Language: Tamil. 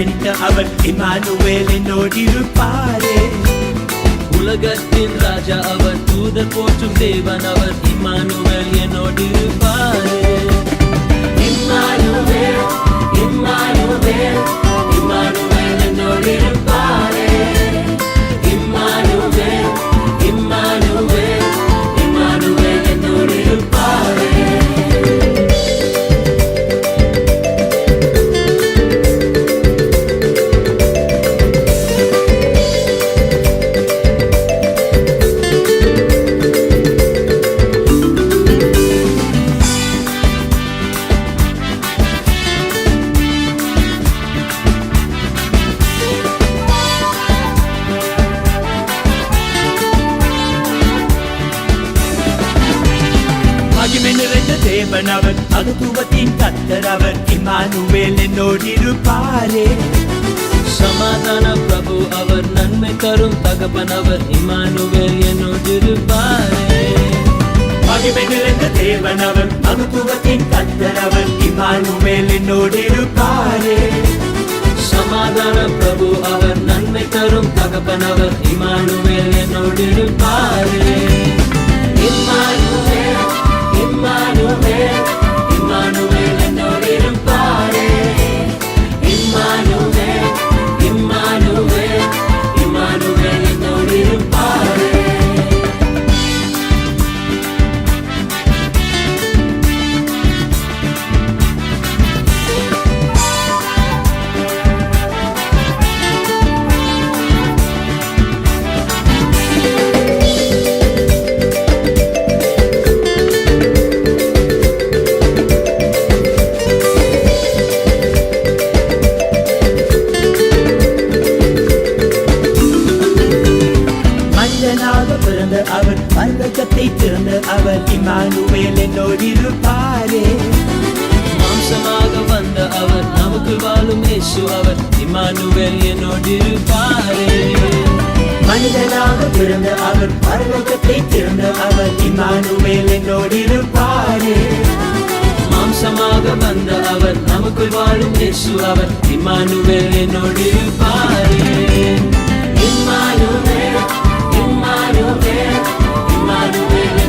ஜனித்த அவர் இமானுவேல் என்னோடிருப்பாரே. உலகத்தின் ராஜா அவர், தூதர் போற்றும் தேவன் அவர், இம்மானுவேல் என்னோடிருப்பாரே. இம்மானுவேல் இம்மானுவேல் இம்மானுவேல் என்னோடிருப்பாரே. இம்மானுவேல் இம்மானுவேல் இம்மானுவேல் என்னோடிருப்பாரே. மகிமை நிறைந்த தேவன் அவர், மகத்துவத்தின் கர்த்தர் அவர், இமானுவேல் என்னோடிருப்பாரே. சமாதான பிரபு அவர், நன்மை தரும் தகப்பன் அவர், இம்மானுவேல் என்னோடிருப்பாரே. மகிமை நிறைந்த தேவன் அவர், மகத்துவத்தின் கர்த்தர் அவர், இமானுவேல் என்னோடிருப்பாரே. சமாதான பிரபு அவர், நன்மை தரும் தகப்பன் அவர், இம்மானுவேல் என்னோடிருப்பாரே. இம்மானுவேல் இம்மானுவேல் இம்மானுவேல் என்னோடிருப்பாரே. இம்மானுவேல் இம்மானுவேல் இம்மானுவேல் என்னோடிருப்பாரே. பிறந்த அவர், பரலோகத்தை திறந்த அவர், இமானுவேல் என்னோடிருப்பாரே. மாம்சமாக வந்த அவர், நமக்கு வாழும் இயேசு அவர், இம்மானுவேல் என்னோடிருப்பாரே. மனிதனாக பிறந்த அவர், பரலோகத்தை திறந்த அவர், இமானுவேல் என்னோடிருப்பாரே. மாம்சமாக வந்த அவர், நமக்கு வாழும் இயேசு அவர், இம்மானுவேல் என்னோடிருப்பாரே. Immanuel Immanuel Emmanuel